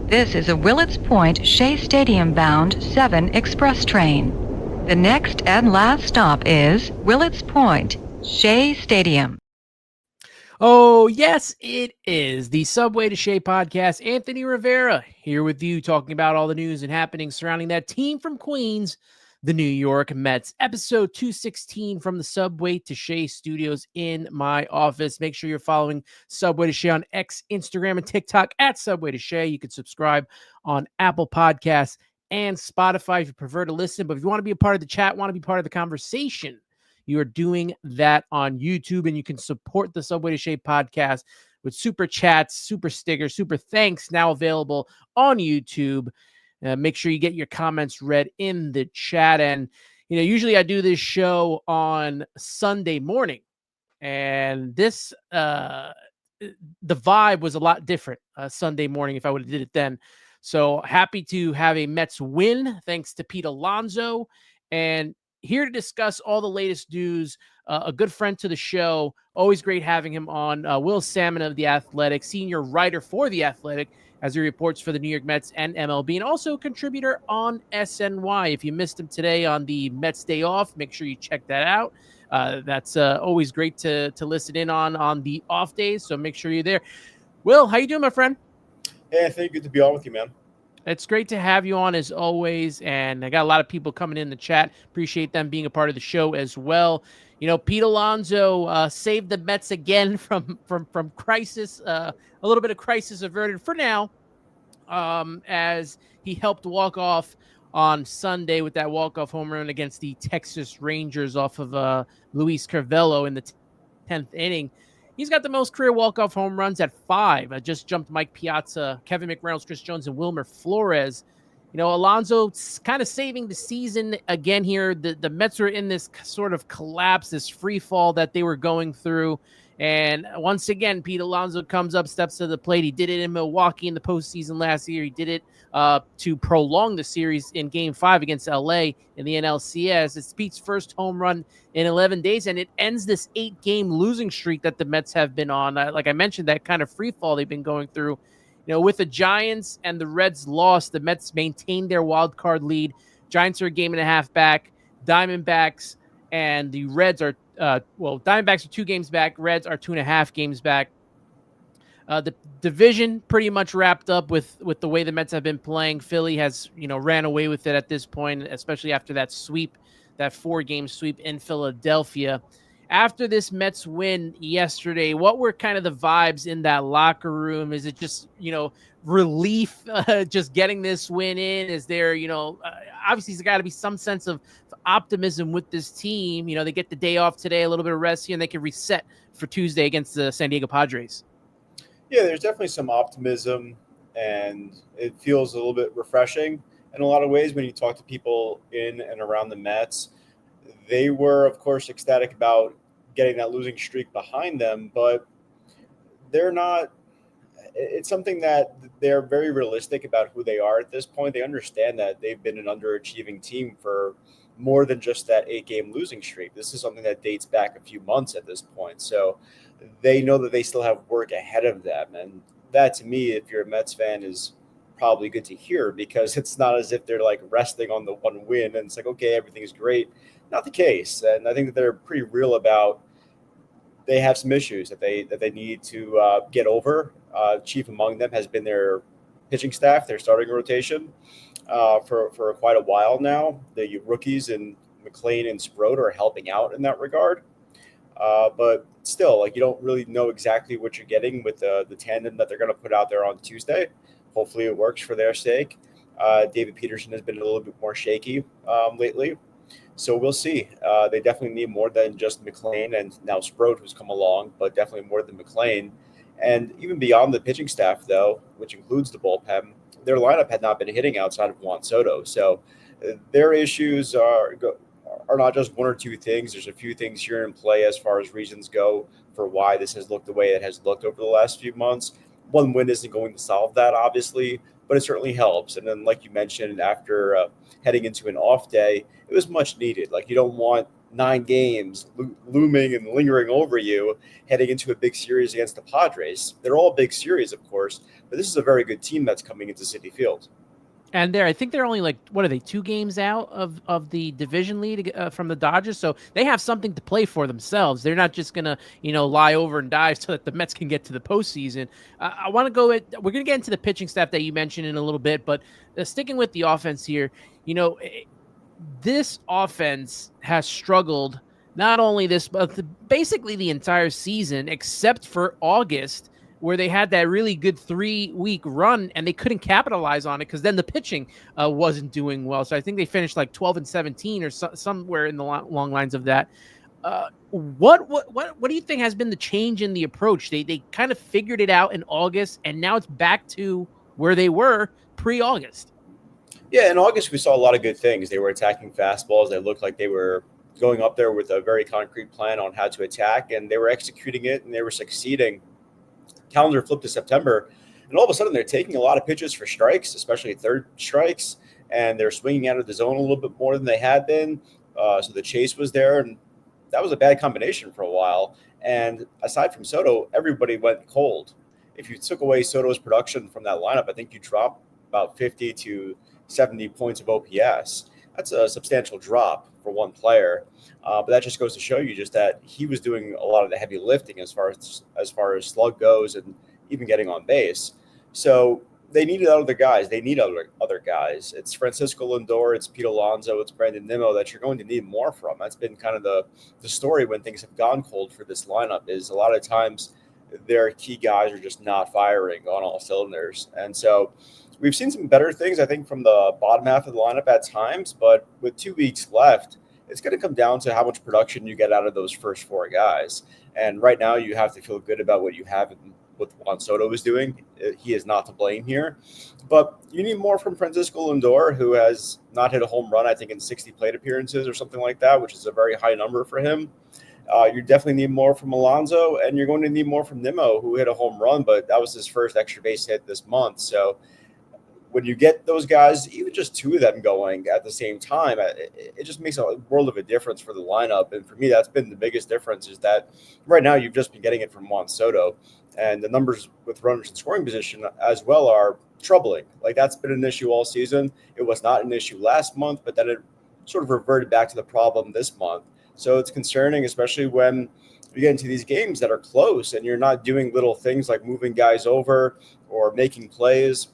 This is a Willets Point Shea Stadium bound 7 express train. The next and last stop is Willets Point, Shea Stadium. Oh, yes, it is the Subway to Shea podcast. Anthony Rivera here with you, talking about all the news and happenings surrounding that team from Queens, the New York Mets. Episode 216 from the Subway to Shea studios in my office. Make sure you're following Subway to Shea on X, Instagram, and TikTok at Subway to Shea. You can subscribe on Apple Podcasts and Spotify if you prefer to listen. But if you want to be a part of the chat, want to be part of the conversation, you are doing that on YouTube, and you can support the Subway to Shea podcast with super chats, super stickers, super thanks now available on YouTube. Make sure you get your comments read in the chat. And, usually I do this show on Sunday morning, and this, the vibe was a lot different Sunday morning if I would have did it then. So happy to have a Mets win, thanks to Pete Alonso. And here to discuss all the latest news, a good friend to the show. Always great having him on. Will Sammon of The Athletic, senior writer for The Athletic, as he reports for the New York Mets and MLB, and also a contributor on SNY. If you missed him today on the Mets Day Off, make sure you check that out. That's always great to listen in on the off days, so make sure you're there. Will, how you doing, my friend? Hey, Anthony, good to be on with you, man. It's great to have you on as always, and I got a lot of people coming in the chat. Appreciate them being a part of the show as well. Pete Alonso saved the Mets again from crisis, a little bit of crisis averted for now, as he helped walk off on Sunday with that walk-off home run against the Texas Rangers off of Luis Carvalho in the 10th inning. He's got the most career walk-off home runs at 5. Just jumped Mike Piazza, Kevin McReynolds, Chris Jones, and Wilmer Flores. Alonso kind of saving the season again here. The Mets were in this sort of collapse, this free fall that they were going through. And once again, Pete Alonso comes up, steps to the plate. He did it in Milwaukee in the postseason last year. He did it to prolong the series in Game 5 against LA in the NLCS. It's Pete's first home run in 11 days, and it ends this 8-game losing streak that the Mets have been on. Like I mentioned, that kind of free fall they've been going through. With the Giants and the Reds lost, the Mets maintained their wild card lead. Giants are a game and a half back. Diamondbacks and the Reds are Diamondbacks are 2 games back. Reds are 2.5 games back. The division pretty much wrapped up with the way the Mets have been playing. Philly has, ran away with it at this point, especially after that sweep, that 4-game sweep in Philadelphia. After this Mets win yesterday, what were kind of the vibes in that locker room? Is it just, relief just getting this win in? Is there, obviously there's got to be some sense of optimism with this team. They get the day off today, a little bit of rest here, and they can reset for Tuesday against the San Diego Padres. Yeah, there's definitely some optimism, and it feels a little bit refreshing in a lot of ways when you talk to people in and around the Mets. They were, of course, ecstatic about getting that losing streak behind them, but they're not – it's something that they're very realistic about who they are at this point. They understand that they've been an underachieving team for more than just that 8-game losing streak. This is something that dates back a few months at this point. So they know that they still have work ahead of them. And that, to me, if you're a Mets fan, is probably good to hear, because it's not as if they're like resting on the one win and it's like, okay, everything's great. Not the case. And I think that they're pretty real about they have some issues that they need to get over. Chief among them has been their pitching staff, their starting rotation for quite a while now. The rookies and McLean and Sproat are helping out in that regard. But still, you don't really know exactly what you're getting with the tandem that they're going to put out there on Tuesday. Hopefully it works for their sake. David Peterson has been a little bit more shaky lately. So we'll see. They definitely need more than just McLean and now Sproat, who's come along, but definitely more than McLean. And even beyond the pitching staff, though, which includes the bullpen, their lineup had not been hitting outside of Juan Soto. So their issues are not just one or two things. There's a few things here in play as far as reasons go for why this has looked the way it has looked over the last few months. One win isn't going to solve that, obviously, but it certainly helps. And then, like you mentioned, after heading into an off day, it was much needed. You don't want 9 games looming and lingering over you heading into a big series against the Padres. They're all big series, of course, but this is a very good team that's coming into Citi Field. And I think they're only like, what are they, 2 games out of the division lead from the Dodgers? So they have something to play for themselves. They're not just going to, lie over and die so that the Mets can get to the postseason. I want to we're going to get into the pitching staff that you mentioned in a little bit, but sticking with the offense here, this offense has struggled not only this, but basically the entire season, except for August, where they had that really good 3-week run and they couldn't capitalize on it because then the pitching wasn't doing well. So I think they finished like 12-17 or somewhere in the long lines of that. What do you think has been the change in the approach? They kind of figured it out in August, and now it's back to where they were pre-August. Yeah, in August we saw a lot of good things. They were attacking fastballs. They looked like they were going up there with a very concrete plan on how to attack, and they were executing it, and they were succeeding. Calendar flipped to September, and all of a sudden they're taking a lot of pitches for strikes, especially third strikes, and they're swinging out of the zone a little bit more than they had been. So the chase was there, and that was a bad combination for a while. And aside from Soto, everybody went cold. If you took away Soto's production from that lineup, I think you dropped about 50 to 70 points of OPS. That's a substantial drop for one player. But that just goes to show you just that he was doing a lot of the heavy lifting as far as slug goes and even getting on base. So they needed other guys. They need other guys. It's Francisco Lindor, it's Pete Alonso, it's Brandon Nimmo that you're going to need more from. That's been kind of the story when things have gone cold for this lineup, is a lot of times their key guys are just not firing on all cylinders. And so we've seen some better things, I think, from the bottom half of the lineup at times, but with 2 weeks left, it's going to come down to how much production you get out of those first 4 guys. And right now you have to feel good about what you have and what Juan Soto is doing. He is not to blame here. But you need more from Francisco Lindor, who has not hit a home run, I think, in 60 plate appearances or something like that, which is a very high number for him. You definitely need more from Alonso, and you're going to need more from Nimmo, who hit a home run, but that was his first extra base hit this month. So when you get those guys, even just 2 of them going at the same time, it just makes a world of a difference for the lineup. And for me, that's been the biggest difference, is that right now you've just been getting it from Juan Soto. And the numbers with runners in scoring position as well are troubling. Like, that's been an issue all season. It was not an issue last month, but then it sort of reverted back to the problem this month. So it's concerning, especially when you get into these games that are close and you're not doing little things like moving guys over or making plays.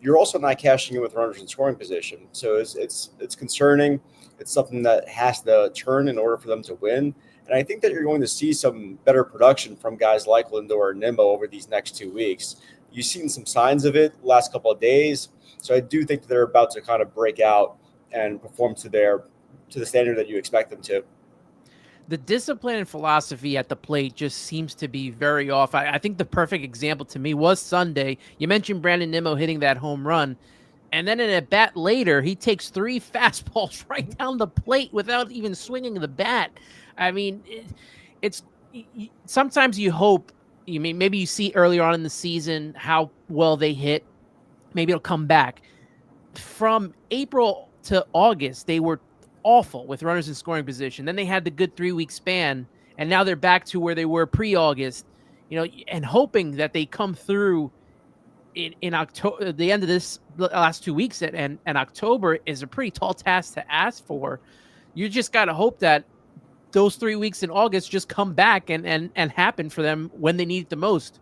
You're also not cashing in with runners in scoring position. So it's concerning. It's something that has to turn in order for them to win. And I think that you're going to see some better production from guys like Lindor and Nimmo over these next 2 weeks. You've seen some signs of it the last couple of days. So I do think that they're about to kind of break out and perform to the standard that you expect them to. The discipline and philosophy at the plate just seems to be very off. I think the perfect example to me was Sunday. You mentioned Brandon Nimmo hitting that home run, and then in a bat later, he takes 3 fastballs right down the plate without even swinging the bat. I mean, it's sometimes you hope. Maybe you see earlier on in the season how well they hit. Maybe it'll come back. From April to August, they were awful with runners in scoring position. Then they had the good 3-week span, and now they're back to where they were pre-August, and hoping that they come through in October, the end of this last 2 weeks, and October is a pretty tall task to ask for. You just got to hope that those 3 weeks in August just come back and happen for them when they need it the most.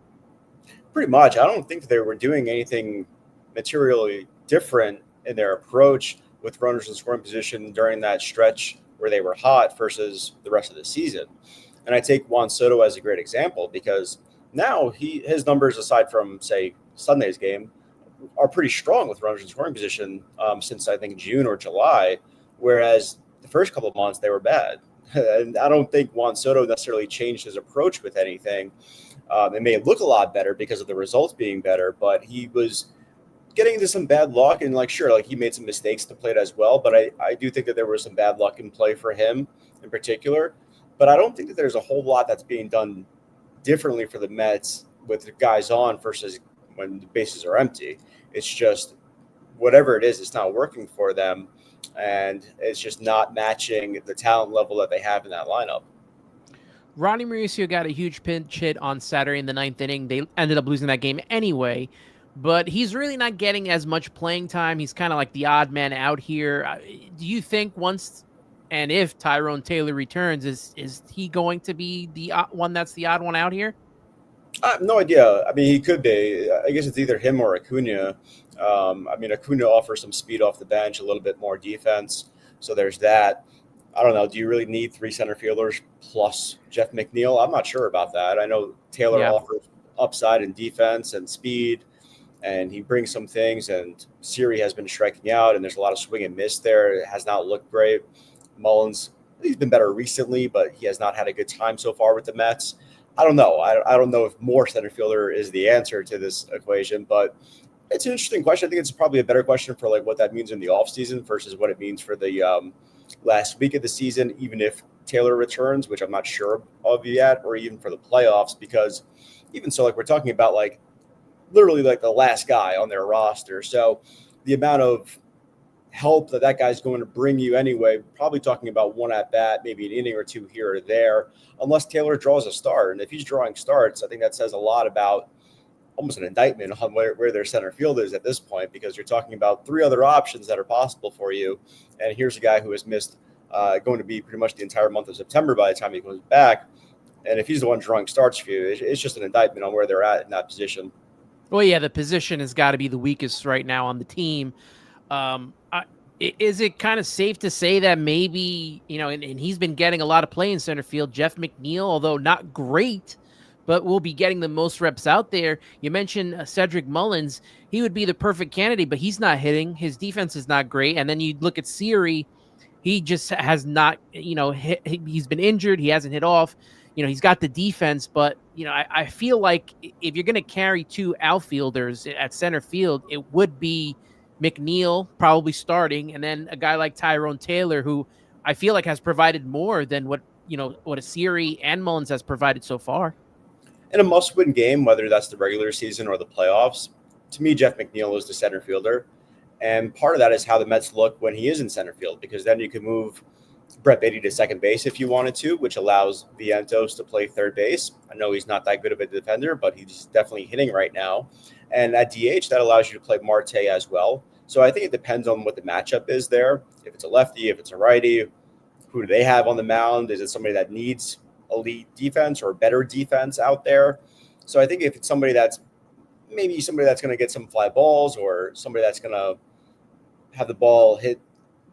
Pretty much. I don't think they were doing anything materially different in their approach with runners in scoring position during that stretch where they were hot versus the rest of the season. And I take Juan Soto as a great example, because now his numbers, aside from, say, Sunday's game, are pretty strong with runners in scoring position since, I think, June or July, whereas the first couple of months they were bad. And I don't think Juan Soto necessarily changed his approach with anything. It may look a lot better because of the results being better, but he was getting into some bad luck, and he made some mistakes to plate as well. But I do think that there was some bad luck in play for him in particular. But I don't think that there's a whole lot that's being done differently for the Mets with the guys on versus when the bases are empty. It's just whatever it is, it's not working for them. and it's just not matching the talent level that they have in that lineup. Ronnie Mauricio got a huge pinch hit on Saturday in the ninth inning. They ended up losing that game anyway, but he's really not getting as much playing time. He's kind of like the odd man out here. Do you think once and if Tyrone Taylor returns, is he going to be the one that's the odd one out here? I have no idea. I mean, he could be. I guess it's either him or Acuna. I mean, Acuna offers some speed off the bench, a little bit more defense. So there's that. I don't know. Do you really need 3 center fielders plus Jeff McNeil? I'm not sure about that. I know Taylor offers upside in defense and speed, and he brings some things. And Siri has been striking out, and there's a lot of swing and miss there. It has not looked great. Mullins, he's been better recently, but he has not had a good time so far with the Mets. I don't know. I don't know if more center fielder is the answer to this equation, but it's an interesting question. I think it's probably a better question for like what that means in the offseason versus what it means for the last week of the season, even if Taylor returns, which I'm not sure of yet, or even for the playoffs, because even so, like we're talking about like literally like the last guy on their roster. So the amount of help that guy's going to bring you anyway, probably talking about one at bat, maybe an inning or two here or there, unless Taylor draws a start. And if he's drawing starts, I think that says a lot about almost an indictment on where their center field is at this point, because you're talking about 3 other options that are possible for you. And here's a guy who has missed going to be pretty much the entire month of September by the time he comes back. And if he's the one drawing starts for you, it's just an indictment on where they're at in that position. Well, yeah, the position has got to be the weakest right now on the team. Is it kind of safe to say that maybe, and he's been getting a lot of play in center field, Jeff McNeil, although not great, but will be getting the most reps out there. You mentioned Cedric Mullins. He would be the perfect candidate, but he's not hitting. His defense is not great. And then you look at Siri. He just has not, he's been injured. He hasn't hit off. He's got the defense, but, I feel like if you're going to carry 2 outfielders at center field, it would be McNeil probably starting, and then a guy like Tyrone Taylor, who I feel like has provided more than what a Siri and Mullins has provided so far. In a must-win game, whether that's the regular season or the playoffs, to me, Jeff McNeil is the center fielder. And part of that is how the Mets look when he is in center field, because then you can move Brett Beatty to second base if you wanted to, which allows Vientos to play third base. I know he's not that good of a defender, but he's definitely hitting right now. And at DH, that allows you to play Marte as well. So I think it depends on what the matchup is there. If it's a lefty, if it's a righty, who do they have on the mound? Is it somebody that needs elite defense or better defense out there? So I think if it's somebody that's maybe somebody that's going to get some fly balls, or somebody that's going to have the ball hit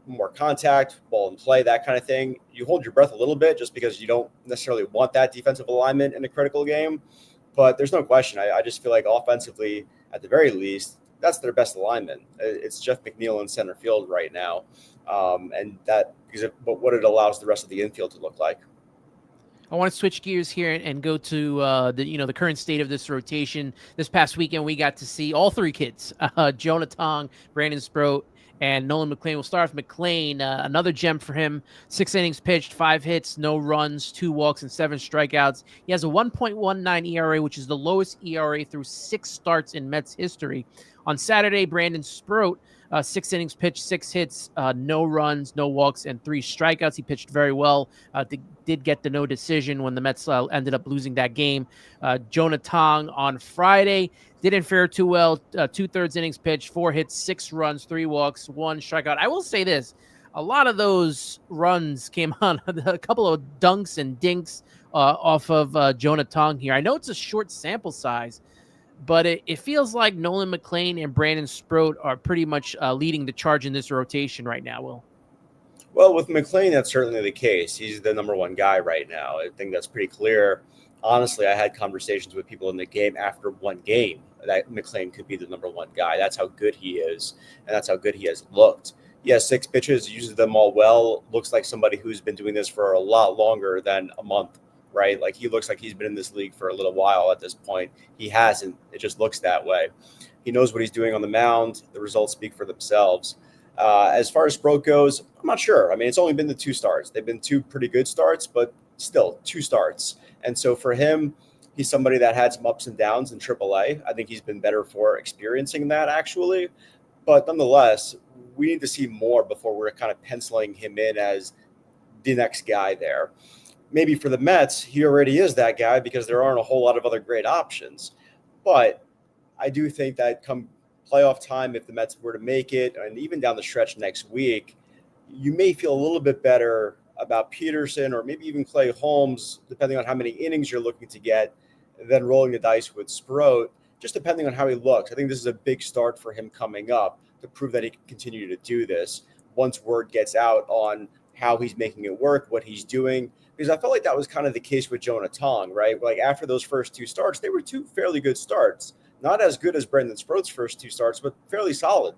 more contact, ball in play, that kind of thing, you hold your breath a little bit just because you don't necessarily want that defensive alignment in a critical game. But there's no question. I just feel like offensively, at the very least, that's their best alignment. It's Jeff McNeil in center field right now. But what it allows the rest of the infield to look like. I want to switch gears here and go to the current state of this rotation. This past weekend, we got to see all 3 kids, Jonah Tong, Brandon Sproat, and Nolan McLean. We'll start with McLean, another gem for him. 6 innings pitched, 5 hits, no runs, 2 walks, and 7 strikeouts. He has a 1.19 ERA, which is the lowest ERA through 6 starts in Mets history. On Saturday, Brandon Sproat, 6 innings pitched, 6 hits, no runs, no walks, and 3 strikeouts. He pitched very well. Did get the no decision when the Mets ended up losing that game. Jonah Tong on Friday didn't fare too well. 2/3 innings pitched, 4 hits, 6 runs, 3 walks, 1 strikeout. I will say this. A lot of those runs came on a couple of dunks and dinks off of Jonah Tong here. I know it's a short sample size, but it feels like Nolan McLean and Brandon Sproat are pretty much leading the charge in this rotation right now, Will. Well, with McLean, that's certainly the case. He's the number 1 guy right now. I think that's pretty clear. Honestly, I had conversations with people in the game after 1 game that McLean could be the number 1 guy. That's how good he is, and that's how good he has looked. He has 6 pitches, uses them all well, looks like somebody who's been doing this for a lot longer than a month, right? Like, he looks like he's been in this league for a little while at this point. He hasn't. It just looks that way. He knows what he's doing on the mound. The results speak for themselves. As far as Sproat goes, I'm not sure. I mean, it's only been the 2 starts. They've been 2 pretty good starts, but still 2 starts. And so for him, he's somebody that had some ups and downs in AAA. I think he's been better for experiencing that, actually. But nonetheless, we need to see more before we're kind of penciling him in as the next guy there. Maybe for the Mets, he already is that guy because there aren't a whole lot of other great options. But I do think that come playoff time, if the Mets were to make it, and even down the stretch next week, you may feel a little bit better about Peterson or maybe even Clay Holmes, depending on how many innings you're looking to get, than rolling the dice with Sproat, just depending on how he looks. I think this is a big start for him coming up to prove that he can continue to do this once word gets out on how he's making it work, what he's doing. Because I felt like that was kind of the case with Jonah Tong, right? Like after those first two starts, they were two fairly good starts. Not as good as Brendan Sproat's first two starts, but fairly solid,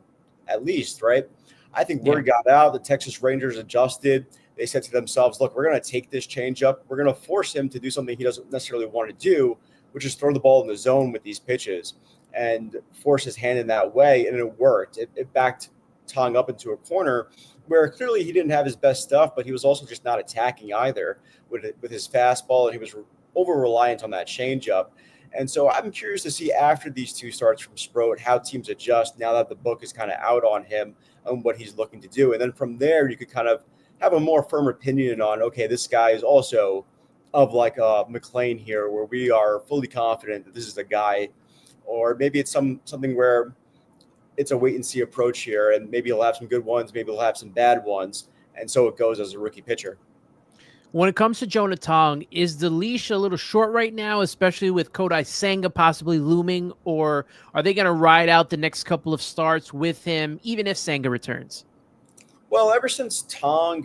at least, right? I think word got out. The Texas Rangers adjusted. They said to themselves, look, we're going to take this changeup. We're going to force him to do something he doesn't necessarily want to do, which is throw the ball in the zone with these pitches and force his hand in that way. And it worked. It backed Tong up into a corner where clearly he didn't have his best stuff, but he was also just not attacking either with his fastball. And he was over-reliant on that changeup. And so I'm curious to see after these two starts from Sproat how teams adjust now that the book is kind of out on him and what he's looking to do. And then from there, you could kind of have a more firm opinion on, okay, this guy is also of like a McLean here where we are fully confident that this is a guy, or maybe it's something where it's a wait and see approach here and maybe he'll have some good ones, maybe he'll have some bad ones. And so it goes as a rookie pitcher. When it comes to Jonah Tong, is the leash a little short right now, especially with Kodai Senga possibly looming, or are they going to ride out the next couple of starts with him, even if Senga returns? Well, ever since Tong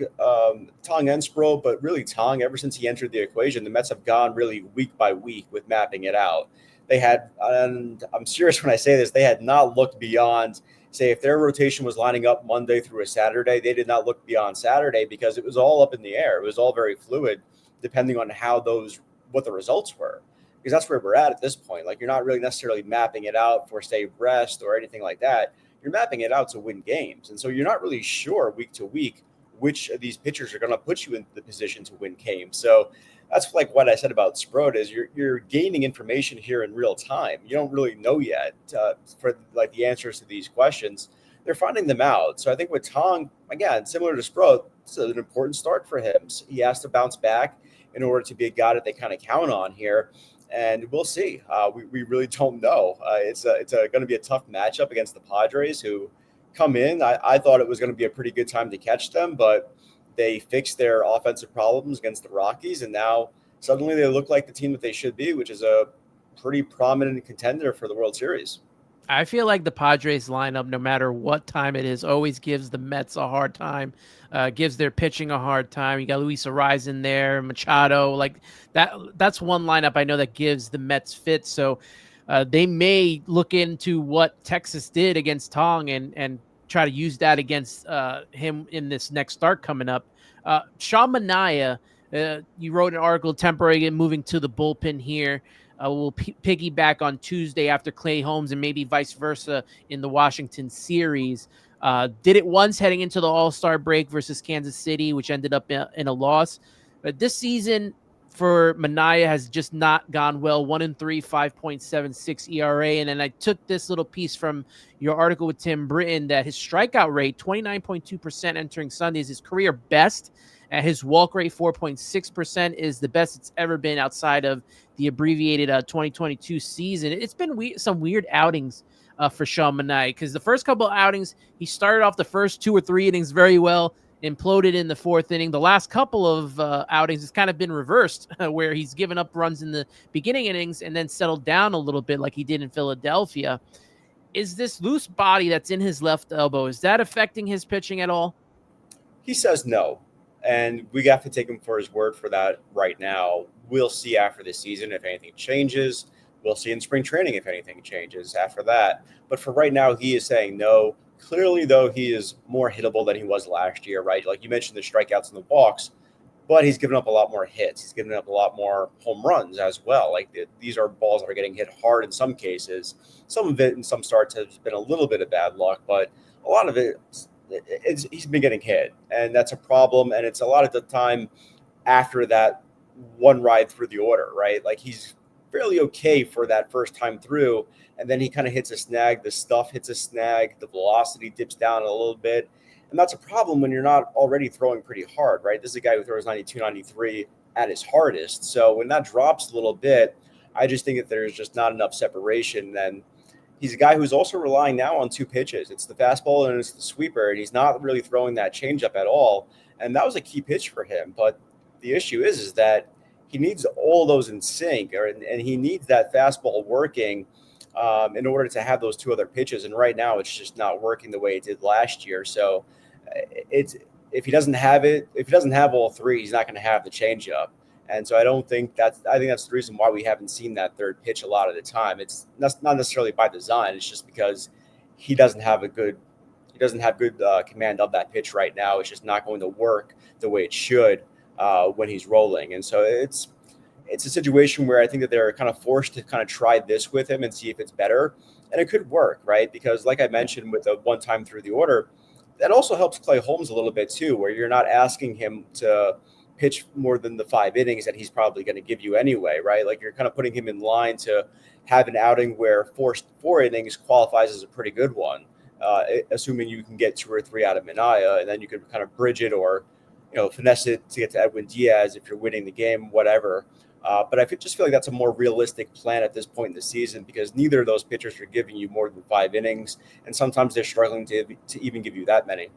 and Sproat, but really Tong, ever since he entered the equation, the Mets have gone really week by week with mapping it out. They had, and I'm serious when I say this, they had not looked beyond, say, if their rotation was lining up Monday through a Saturday, they did not look beyond Saturday because it was all up in the air. It was all very fluid, depending on what the results were. Because that's where we're at this point. Like, you're not really necessarily mapping it out for, say, rest or anything like that. You're mapping it out to win games. And so you're not really sure week to week which of these pitchers are going to put you in the position to win games. So that's like what I said about Sproat is you're gaining information here in real time. You don't really know yet for like the answers to these questions. They're finding them out. So I think with Tong, again, similar to Sproat, it's an important start for him. So he has to bounce back in order to be a guy that they kind of count on here. And we'll see. We really don't know. It's going to be a tough matchup against the Padres, who come in. I thought it was going to be a pretty good time to catch them, but they fixed their offensive problems against the Rockies, and now suddenly they look like the team that they should be, which is a pretty prominent contender for the World Series. I feel like the Padres lineup, no matter what time it is, always gives the Mets a hard time, gives their pitching a hard time. You got Luis Ariz in there, Machado, like that. That's one lineup I know that gives the Mets fits. So they may look into what Texas did against Tong and try to use that against him in this next start coming up. Sean Manaea, you wrote an article, temporary moving to the bullpen here. We'll piggyback on Tuesday after Clay Holmes and maybe vice versa in the Washington series. Did it once heading into the All-Star break versus Kansas City, which ended up in a loss. But this season for Manaea has just not gone well. 1-3, 5.76 ERA. And then I took this little piece from your article with Tim Britton that his strikeout rate, 29.2% entering Sunday, is his career best. His walk rate, 4.6%, is the best it's ever been outside of the abbreviated 2022 season. It's been some weird outings for Sean Manaea because the first couple of outings, he started off the first 2 or 3 innings very well, imploded in the 4th inning. The last couple of outings has kind of been reversed where he's given up runs in the beginning innings and then settled down a little bit like he did in Philadelphia. Is this loose body that's in his left elbow, is that affecting his pitching at all? He says no. And we have to take him for his word for that right now. We'll see after the season if anything changes. We'll see in spring training if anything changes after that. But for right now, he is saying no. Clearly, though, he is more hittable than he was last year, right? Like you mentioned, the strikeouts and the walks, but he's given up a lot more hits. He's given up a lot more home runs as well. Like these are balls that are getting hit hard in some cases. Some of it in some starts has been a little bit of bad luck, but a lot of it he's been getting hit, and that's a problem. And it's a lot of the time after that one ride through the order, right? Like he's fairly okay for that first time through. And then he kind of hits a snag. The stuff hits a snag. The velocity dips down a little bit. And that's a problem when you're not already throwing pretty hard, right? This is a guy who throws 92, 93 at his hardest. So when that drops a little bit, I just think that there's just not enough separation. And he's a guy who's also relying now on two pitches. It's the fastball and it's the sweeper, and he's not really throwing that changeup at all. And that was a key pitch for him. But the issue is that he needs all those in sync, and he needs that fastball working in order to have those two other pitches. And right now, it's just not working the way it did last year. So if he doesn't have it, if he doesn't have all three, he's not going to have the changeup. And so I think that's the reason why we haven't seen that third pitch a lot of the time. It's not necessarily by design. It's just because he doesn't have good command of that pitch right now. It's just not going to work the way it should when he's rolling. And so it's a situation where I think that they're kind of forced to kind of try this with him and see if it's better. And it could work, right? Because like I mentioned with the one time through the order, that also helps Clay Holmes a little bit too, where you're not asking him to pitch more than the 5 innings that he's probably going to give you anyway, right? Like you're kind of putting him in line to have an outing where 4 innings qualifies as a pretty good one, assuming you can get 2 or 3 out of Minaya, and then you could kind of bridge it or finesse it to get to Edwin Diaz if you're winning the game, whatever. But I just feel like that's a more realistic plan at this point in the season, because neither of those pitchers are giving you more than 5 innings, and sometimes they're struggling to even give you that many.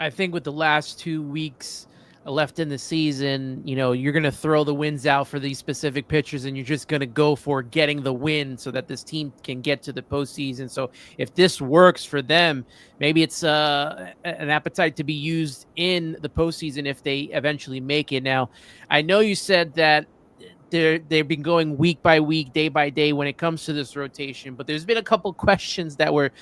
I think with the last 2 weeks left in the season, you're going to throw the wins out for these specific pitchers, and you're just going to go for getting the win so that this team can get to the postseason. So if this works for them, maybe it's an appetite to be used in the postseason if they eventually make it. Now, I know you said that they've been going week by week, day by day when it comes to this rotation, but there's been a couple questions that were,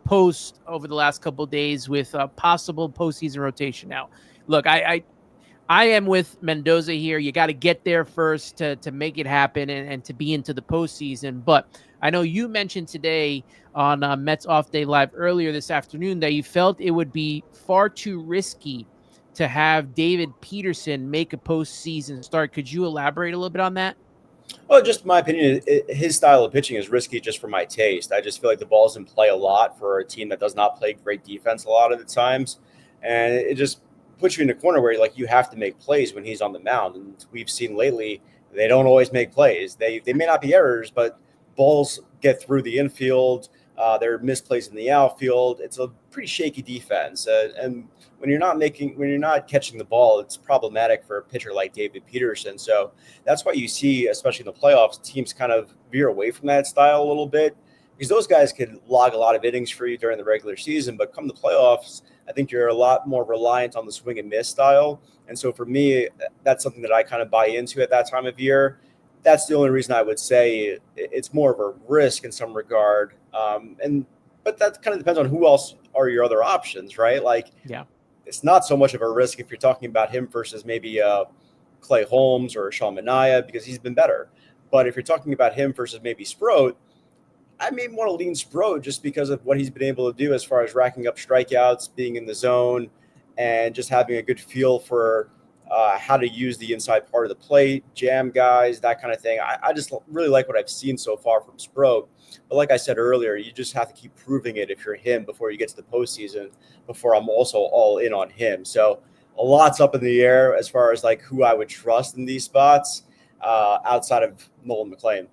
posed over the last couple of days with possible postseason rotation. Now, look, I am with Mendoza here. You got to get there first to make it happen and to be into the postseason. But I know you mentioned today on Mets Off Day Live earlier this afternoon that you felt it would be far too risky to have David Peterson make a postseason start. Could you elaborate a little bit on that? Well, just my opinion, his style of pitching is risky just for my taste. I just feel like the ball's in play a lot for a team that does not play great defense a lot of the times. And it just puts you in a corner where you have to make plays when he's on the mound. And we've seen lately, they don't always make plays. They may not be errors, but balls get through the infield. They're misplaced in the outfield. It's a pretty shaky defense. And when you're not catching the ball, it's problematic for a pitcher like David Peterson. So that's why you see, especially in the playoffs, teams kind of veer away from that style a little bit, because those guys can log a lot of innings for you during the regular season. But come the playoffs, I think you're a lot more reliant on the swing and miss style. And so for me, that's something that I kind of buy into at that time of year. That's the only reason I would say it's more of a risk in some regard. But that kind of depends on who else are your other options, right? Yeah. It's not so much of a risk if you're talking about him versus maybe Clay Holmes or Sean Minaya, because he's been better. But if you're talking about him versus maybe Sproat, I may want to lean Sproat just because of what he's been able to do as far as racking up strikeouts, being in the zone, and just having a good feel for how to use the inside part of the plate, jam guys, that kind of thing. I just really like what I've seen so far from Sproat. But like I said earlier, you just have to keep proving it if you're him before you get to the postseason, before I'm also all in on him. So a lot's up in the air as far as who I would trust in these spots outside of Nolan McLean.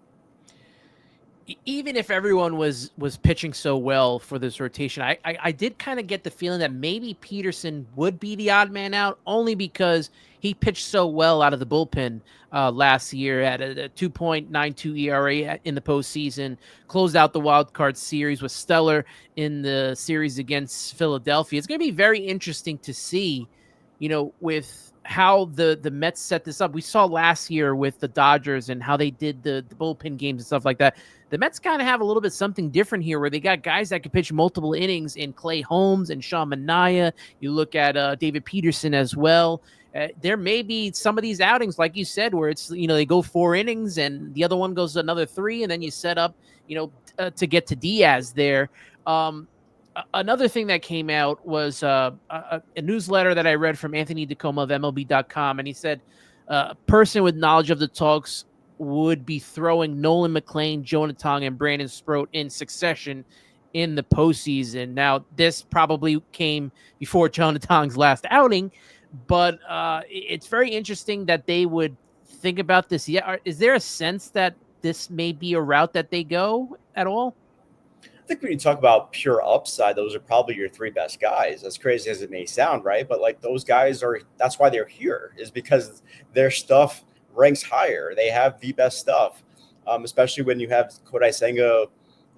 Even if everyone was pitching so well for this rotation, I did kind of get the feeling that maybe Peterson would be the odd man out, only because he pitched so well out of the bullpen last year at a 2.92 ERA in the postseason, closed out the wild card series, was stellar in the series against Philadelphia. It's going to be very interesting to see, with how the Mets set this up. We saw last year with the Dodgers and how they did the bullpen games and stuff like that. The Mets kind of have a little bit something different here, where they got guys that can pitch multiple innings in Clay Holmes and Sean Minaya. You look at David Peterson as well. There may be some of these outings, like you said, where it's, they go 4 innings and the other one goes another 3, and then you set up, to get to Diaz there. Another thing that came out was a newsletter that I read from Anthony DeComa of MLB.com, and he said a person with knowledge of the talks would be throwing Nolan McLean, Jonah Tong, and Brandon Sproat in succession in the postseason. Now, this probably came before Jonah Tong's last outing, but it's very interesting that they would think about this. Yeah, is there a sense that this may be a route that they go at all? I think when you talk about pure upside, those are probably your three best guys. As crazy as it may sound, right? But like those guys that's why they're here, is because their stuff ranks higher. They have the best stuff, especially when you have Kodai Senga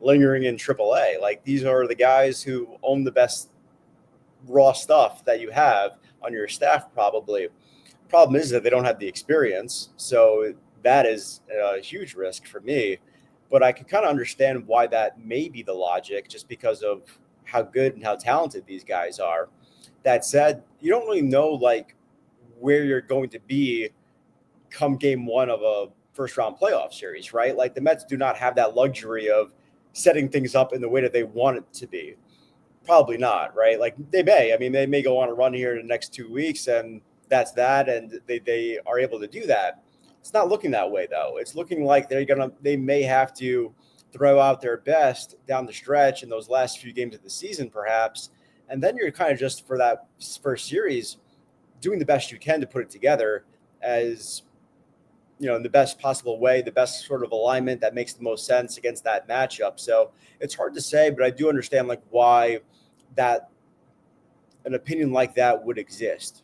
lingering in AAA. Like these are the guys who own the best raw stuff that you have on your staff, probably. Problem is that they don't have the experience. So that is a huge risk for me. But I can kind of understand why that may be the logic, just because of how good and how talented these guys are. That said, you don't really know like where you're going to be come game one of a first round playoff series, right? Like the Mets do not have that luxury of setting things up in the way that they want it to be. Probably not, right? Like they may go on a run here in the next 2 weeks, and that's that, and they are able to do that. It's not looking that way, though. It's looking like they may have to throw out their best down the stretch in those last few games of the season, perhaps. And then you're kind of just, for that first series, doing the best you can to put it together as, in the best possible way, the best sort of alignment that makes the most sense against that matchup. So it's hard to say, but I do understand like why that an opinion like that would exist.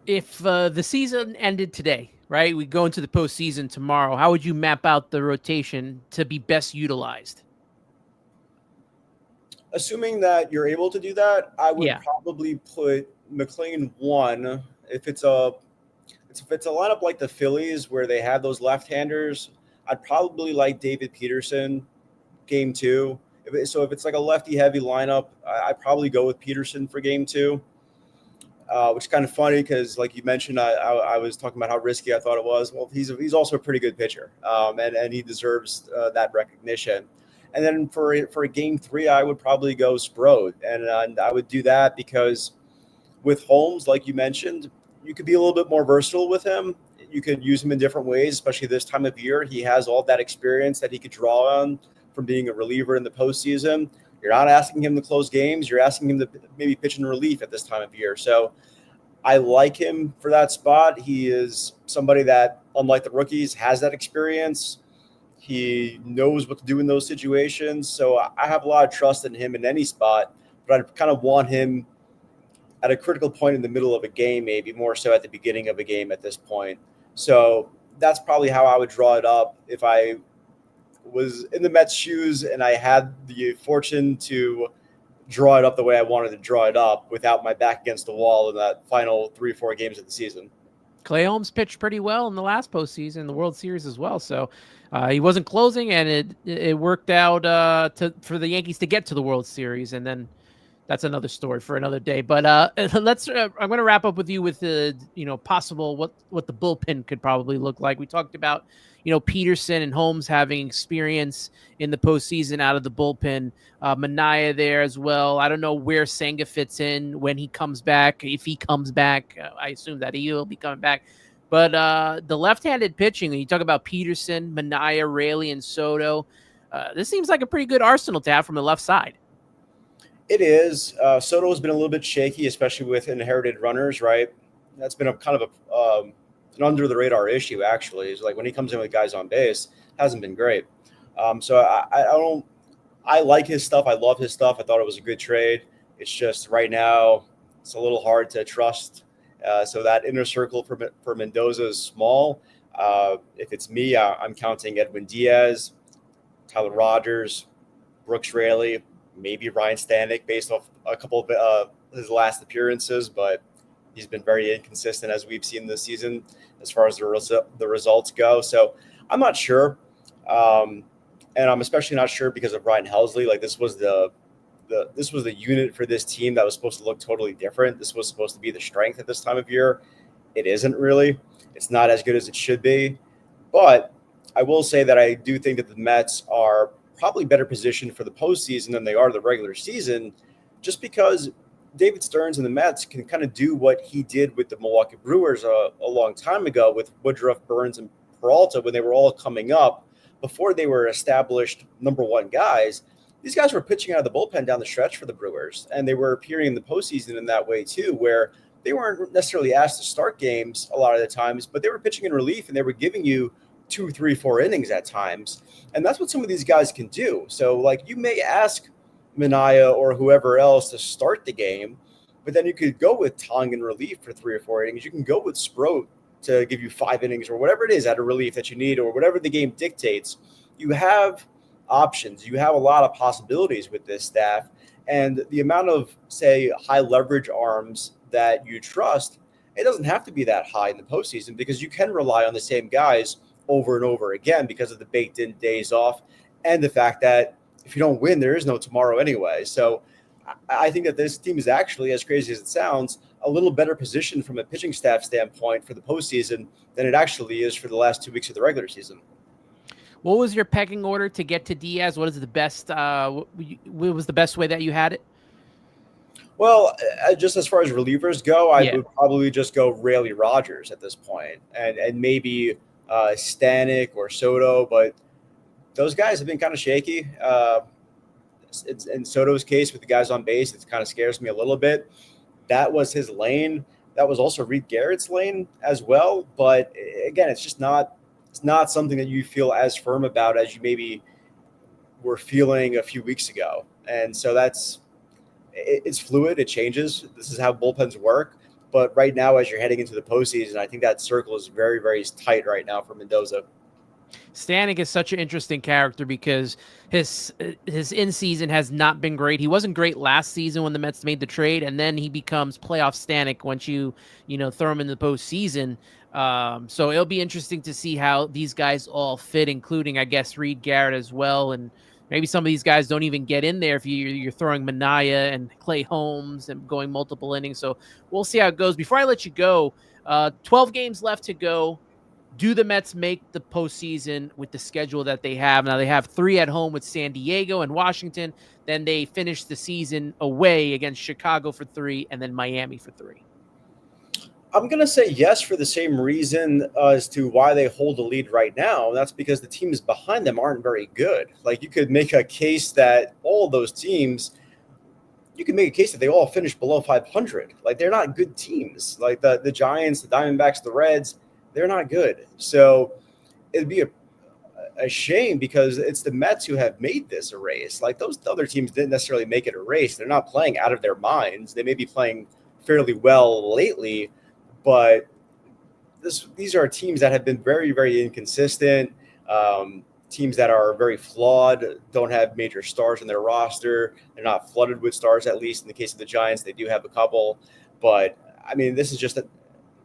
If the season ended today, right, we go into the postseason tomorrow, how would you map out the rotation to be best utilized? Assuming that you're able to do that, I would probably put McLean 1. If it's a lineup like the Phillies where they have those left-handers, I'd probably like David Peterson game 2. If it's like a lefty-heavy lineup, I'd probably go with Peterson for game 2. Which is kind of funny because, like you mentioned, I was talking about how risky I thought it was. Well, he's also a pretty good pitcher, and he deserves that recognition. And then for game 3, I would probably go Sproat, and I would do that because with Holmes, like you mentioned, you could be a little bit more versatile with him. You could use him in different ways, especially this time of year. He has all that experience that he could draw on from being a reliever in the postseason. You're not asking him to close games. You're asking him to maybe pitch in relief at this time of year. So I like him for that spot. He is somebody that, unlike the rookies, has that experience. He knows what to do in those situations. So I have a lot of trust in him in any spot, but I kind of want him at a critical point in the middle of a game, maybe more so at the beginning of a game at this point. So that's probably how I would draw it up if I was in the Mets' shoes and I had the fortune to draw it up the way I wanted to draw it up without my back against the wall in that final 3 or 4 games of the season. Clay Holmes pitched pretty well in the last postseason, the World Series as well. So he wasn't closing, and it worked out for the Yankees to get to the World Series, and then that's another story for another day. But I'm going to wrap up with you with possible what the bullpen could probably look like. We talked about Peterson and Holmes having experience in the postseason out of the bullpen. Manaea there as well. I don't know where Senga fits in when he comes back. If he comes back, I assume that he will be coming back. But the left-handed pitching, when you talk about Peterson, Manaea, Raley, and Soto, this seems like a pretty good arsenal to have from the left side. It is. Soto has been a little bit shaky, especially with inherited runners, right? That's been a kind of an under-the-radar issue, actually. Is like when he comes in with guys on base, hasn't been great. So I like his stuff. I love his stuff. I thought it was a good trade. It's just right now it's a little hard to trust. So that inner circle for Mendoza is small. If it's me, I'm counting Edwin Diaz, Tyler Rogers, Brooks Raley, maybe Ryan Stanek based off a couple of his last appearances, but he's been very inconsistent as we've seen this season as far as the results go. So I'm not sure. And I'm especially not sure because of Ryan Helsley. Like this was the unit for this team that was supposed to look totally different. This was supposed to be the strength at this time of year. It isn't really. It's not as good as it should be. But I will say that I do think that the Mets are probably better positioned for the postseason than they are the regular season, just because David Stearns and the Mets can kind of do what he did with the Milwaukee Brewers a long time ago with Woodruff, Burns, and Peralta when they were all coming up before they were established number one guys. These guys were pitching out of the bullpen down the stretch for the Brewers, and they were appearing in the postseason in that way too, where they weren't necessarily asked to start games a lot of the times, but they were pitching in relief and they were giving you 2, 3, 4 innings at times. And that's what some of these guys can do. So like you may ask Minaya or whoever else to start the game, but then you could go with Tong in relief for 3 or 4 innings. You can go with Sproat to give you 5 innings or whatever it is out of relief that you need or whatever the game dictates. You have options. You have a lot of possibilities with this staff. And the amount of, say, high leverage arms that you trust, it doesn't have to be that high in the postseason because you can rely on the same guys over and over again because of the baked in days off and the fact that if you don't win, there is no tomorrow anyway. So I think that this team is actually, as crazy as it sounds, a little better positioned from a pitching staff standpoint for the postseason than it actually is for the last 2 weeks of the regular season. What was your pecking order to get to Diaz? What is the best? What was the best way that you had it? Well, just as far as relievers go, I would probably just go Raley Rogers at this point, and maybe Stanek or Soto, but those guys have been kind of shaky. In Soto's case with the guys on base, it kind of scares me a little bit. That was his lane. That was also Reed Garrett's lane as well. But again, it's not something that you feel as firm about as you maybe were feeling a few weeks ago. And so it's fluid. It changes. This is how bullpens work. But right now, as you're heading into the postseason, I think that circle is very, very tight right now for Mendoza. Stanek is such an interesting character because his in-season has not been great. He wasn't great last season when the Mets made the trade, and then he becomes playoff Stanek once you throw him in the postseason. So it'll be interesting to see how these guys all fit, including, I guess, Reed Garrett as well. And maybe some of these guys don't even get in there if you're throwing Minaya and Clay Holmes and going multiple innings. So we'll see how it goes. Before I let you go, 12 games left to go. Do the Mets make the postseason with the schedule that they have? Now, they have 3 at home with San Diego and Washington. Then they finish the season away against Chicago for 3 and then Miami for 3. I'm going to say yes for the same reason as to why they hold the lead right now. That's because the teams behind them aren't very good. Like, you could make a case that all those teams, you can make a case that they all finish below 500. Like, they're not good teams. Like the Giants, the Diamondbacks, the Reds, they're not good. So it'd be a shame because it's the Mets who have made this a race. Like, those other teams didn't necessarily make it a race. They're not playing out of their minds. They may be playing fairly well lately, but these are teams that have been very, very inconsistent, teams that are very flawed, don't have major stars in their roster. They're not flooded with stars, at least in the case of the Giants. They do have a couple. But, I mean, this is just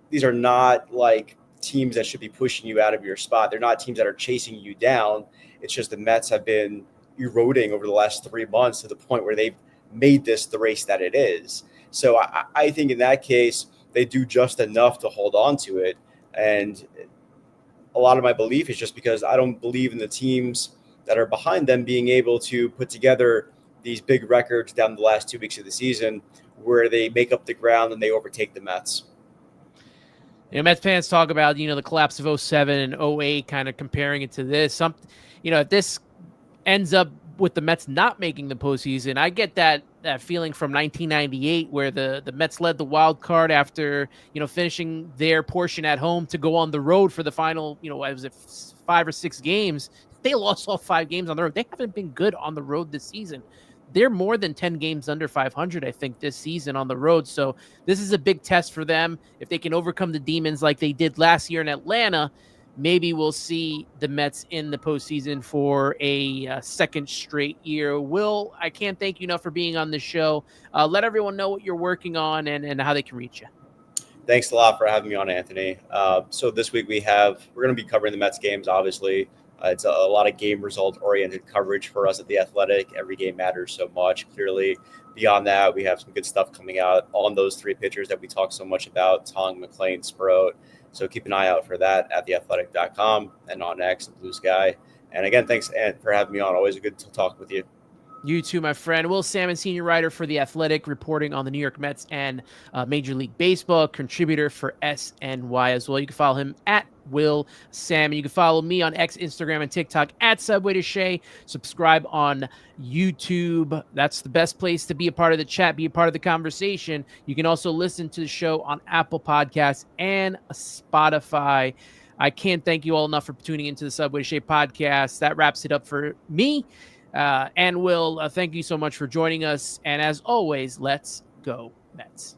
these are not like teams that should be pushing you out of your spot. They're not teams that are chasing you down. It's just the Mets have been eroding over the last 3 months to the point where they've made this the race that it is. So I think in that case, they do just enough to hold on to it. And a lot of my belief is just because I don't believe in the teams that are behind them being able to put together these big records down the last 2 weeks of the season where they make up the ground and they overtake the Mets. Mets fans talk about, the collapse of 07 and 08, kind of comparing it to this. If this ends up with the Mets not making the postseason, I get that feeling from 1998 where the Mets led the wild card after, finishing their portion at home to go on the road for the final, 5 or 6 games. They lost all 5 games on the road. They haven't been good on the road this season. They're more than 10 games under 500, I think, this season on the road. So this is a big test for them. If they can overcome the demons like they did last year in Atlanta, maybe we'll see the Mets in the postseason for a second straight year. Will, I can't thank you enough for being on the show. Let everyone know what you're working on and how they can reach you. Thanks a lot for having me on, Anthony. So this week we're going to be covering the Mets games, obviously. It's a lot of game result-oriented coverage for us at The Athletic. Every game matters so much, clearly. Beyond that, we have some good stuff coming out on those 3 pitchers that we talk so much about, Tong, McClain, Sproat. So keep an eye out for that at theathletic.com and on X and Blue Sky. And again, thanks for having me on. Always good to talk with you. You too, my friend. Will Sammon, senior writer for The Athletic, reporting on the New York Mets and Major League Baseball, contributor for SNY as well. You can follow him at Will Sammon. You can follow me on X, Instagram, and TikTok at Subway to Shea. Subscribe on YouTube. That's the best place to be a part of the chat, be a part of the conversation. You can also listen to the show on Apple Podcasts and Spotify. I can't thank you all enough for tuning into the Subway to Shea podcast. That wraps it up for me. And Will, thank you so much for joining us. And as always, let's go Mets.